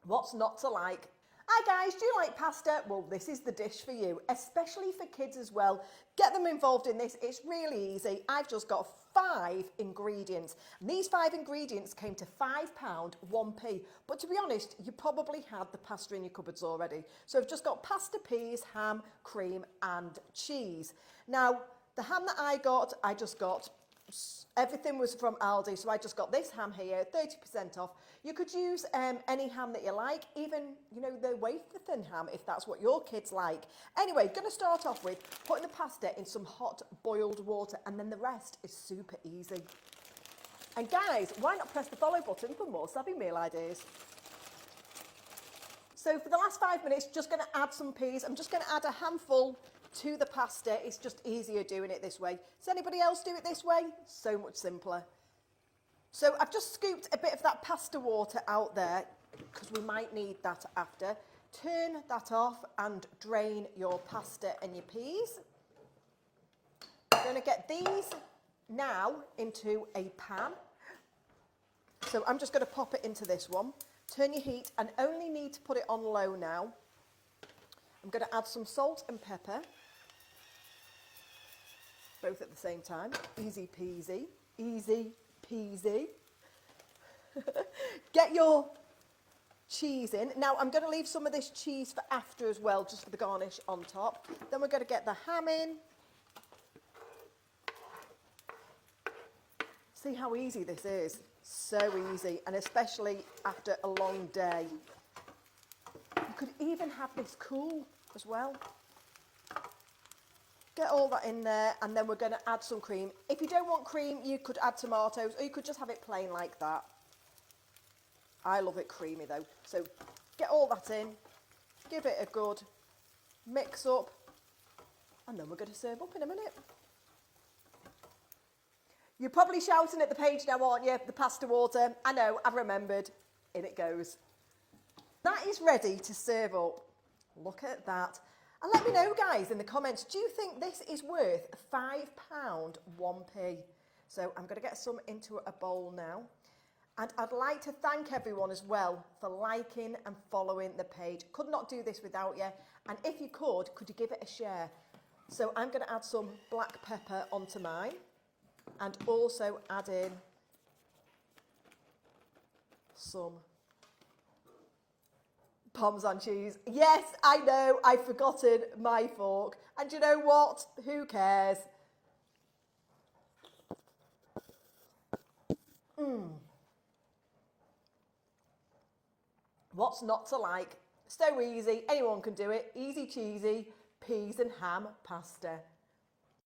What's not to like? Hi guys, do you like pasta? Well, this is the dish for you, especially for kids as well. Get them involved in this. It's really easy. I've just got 5 ingredients. And these 5 ingredients came to £5, 1p. But to be honest, you probably had the pasta in your cupboards already. So I've just got pasta, peas, ham, cream and cheese. Now, the ham that I just got, everything was from Aldi, so I just got this ham here, 30% off. You could use any ham that you like, even, you know, the wafer thin ham, if that's what your kids like. Anyway, going to start off with putting the pasta in some hot boiled water, and then the rest is super easy. And guys, why not press the follow button for more savvy meal ideas? So for the last 5 minutes, just going to add some peas. I'm just going to add a handful to the pasta. It's just easier doing it this way. Does anybody else do it this way? So much simpler. So I've just scooped a bit of that pasta water out there because we might need that after. Turn that off and drain your pasta and your peas. I'm going to get these now into a pan. So I'm just going to pop it into this one. Turn your heat and only need to put it on low now. I'm going to add some salt and pepper. Both at the same time. Easy peasy. Easy peasy. Get your cheese in. Now I'm going to leave some of this cheese for after as well, just for the garnish on top. Then we're going to get the ham in. See how easy this is? So easy, and especially after a long day. You could even have this cool as well. Get all that in there, and then we're going to add some cream. If you don't want cream, you could add tomatoes, or you could just have it plain like that. I love it creamy though. So get all that in, give it a good mix up, and then we're going to serve up in a minute. You're probably shouting at the page now, aren't you? The pasta water. I know, I've remembered. In it goes. That is ready to serve up. Look at that. And let me know, guys, in the comments, do you think this is worth £5, 1p? So I'm going to get some into a bowl now. And I'd like to thank everyone as well for liking and following the page. Could not do this without you. And if you could you give it a share? So I'm going to add some black pepper onto mine. And also add in some Parmesan cheese. Yes, I know, I've forgotten my fork. And you know what? Who cares? What's not to like? So easy, anyone can do it. Easy cheesy, peas and ham pasta.